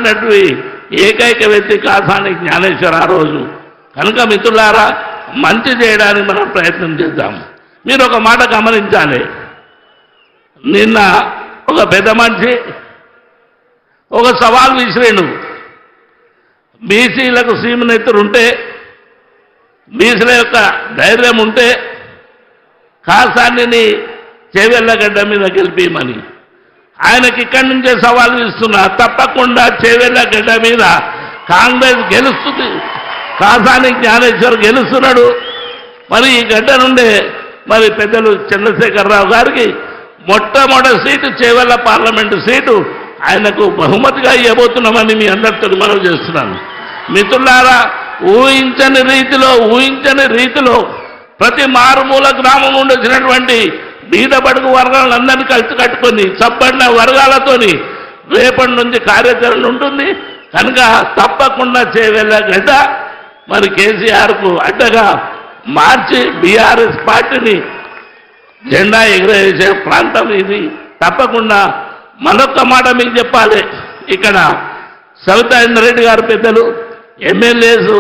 మాట్లాడినట్టు ఏకైక వ్యక్తి కాసాని జ్ఞానేశ్వర్ ఆ రోజు. కనుక మిత్రులారా, మంచి చేయడానికి మనం ప్రయత్నం చేద్దాం. మీరు ఒక మాట గమనించాలి. నిన్న ఒక పెద్ద మనిషి ఒక సవాల్ విసిరేను. బీసీలకు సీమనెత్తురు ఉంటే, బీసీల యొక్క ధైర్యం ఉంటే కాసానిని చేవెళ్ళగడ్డ మీద గెలిపిమని. ఆయనకి ఇక్కడి నుంచే సవాల్ ఇస్తున్నా, తప్పకుండా చేవెళ్ళగడ్డ మీద కాంగ్రెస్ గెలుస్తుంది. కాసాని జ్ఞానేశ్వర్ గెలుస్తున్నాడు. మరి ఈ గడ్డ నుండే మరి పెద్దలు చంద్రశేఖరరావు గారికి మొట్టమొదటి సీటు చేవెళ్ళ పార్లమెంటు సీటు ఆయనకు బహుమతిగా ఇవ్వబోతున్నామని మీ అందరితో మనవి చేస్తున్నాను. మిత్రులారా, ఊహించని రీతిలో ప్రతి మారుమూల గ్రామం నుండి వచ్చినటువంటి బీద బడుగు వర్గాలందరినీ కలిసి కట్టుకొని సబ్బడిన వర్గాలతోని రేపటి నుంచి కార్యాచరణ ఉంటుంది. కనుక తప్పకుండా చేవెళ్ళగడ్డ మరి కేసీఆర్కు అడ్డగా మార్చి బీఆర్ఎస్ పార్టీని జెండా ఎగరేసే ప్రాంతం ఇది. తప్పకుండా మరొక్క మాట మీకు చెప్పాలి. ఇక్కడ సవితా ఇంద్రెడ్డి గారు పెద్దలు, ఎమ్మెల్యేస్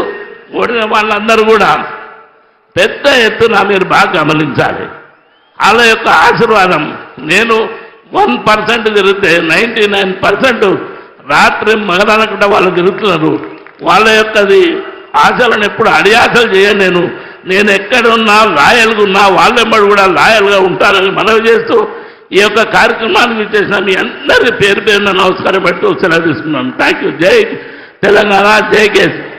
ఓడిన వాళ్ళందరూ కూడా పెద్ద ఎత్తున మీరు బాగా గమనించాలి. వాళ్ళ యొక్క ఆశీర్వాదం. నేను 1% తిరిగితే 99% రాత్రి మగదనకుండా వాళ్ళు తిరుగుతున్నారు. వాళ్ళ యొక్కది ఆశలను ఎప్పుడు అడియాసలు చేయను. నేను ఎక్కడున్నా లాయల్గా ఉన్నా వాళ్ళెంబడి కూడా లాయల్గా ఉంటారని మనవి చేస్తూ ఈ యొక్క కార్యక్రమానికి ఇచ్చేసిన మీ అందరి పేరు పేరున నమస్కారం పెట్టి సెలవు తీసుకున్నాను. Thank you. జై తెలంగాణ, జై కేసీ.